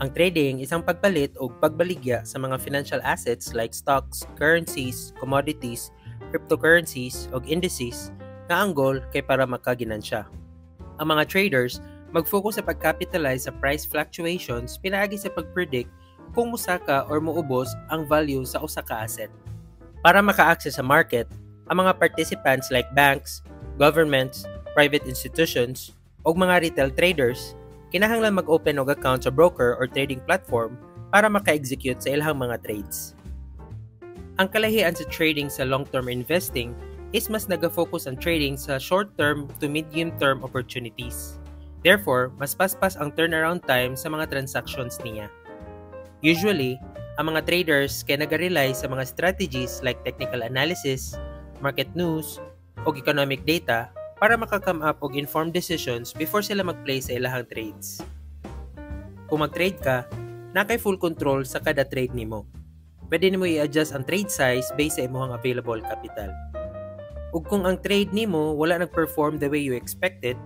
Ang trading isang pagpalit o pagbaligya sa mga financial assets like stocks, currencies, commodities, cryptocurrencies o indices nga ang goal kay para makaginansya. Ang mga traders mag-focus sa pag-capitalize sa price fluctuations pinaagi sa pag-predict kung musaka or muubos ang value sa usa ka asset. Para maka-access sa market, ang mga participants like banks, governments, private institutions, o mga retail traders kinahanglan mag-open og account sa broker or trading platform para maka-execute sa ilang mga trades. Ang kalahian sa trading sa long-term investing is mas nag-focus ang trading sa short-term to medium-term opportunities. Therefore, mas paspas ang turnaround time sa mga transactions niya. Usually, ang mga traders kay nag-rely sa mga strategies like technical analysis, market news, o economic data para maka-come up og informed decisions before sila mag-play sa ilahang trades. Kung mag-trade ka, nakay full control sa kada trade nimo. Pwede nimo i-adjust ang trade size based sa imong available capital. Ug kung ang trade nimo wala nag-perform the way you expected,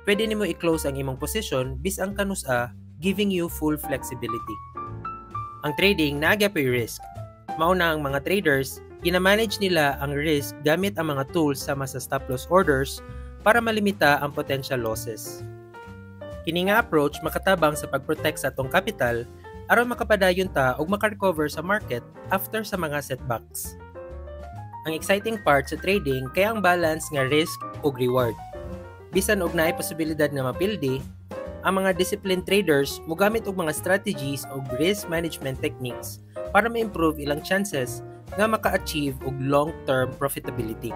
pwede nimo i-close ang imong position bis ang kanus-a, giving you full flexibility. Ang trading naagya pa risk. Mauna ang mga traders, gina-manage nila ang risk gamit ang mga tools sama sa stop loss orders para malimita ang potential losses. Kini nga approach makatabang sa pag-protect sa atong capital aron makapadayon ta og maka-recover sa market after sa mga setbacks. Ang exciting part sa trading kay ang balance nga risk ug reward. Bisan og naay posibilidad nga mapildi, ang mga disciplined traders mogamit og mga strategies o risk management techniques para ma-improve ilang chances nga maka-achieve og long-term profitability.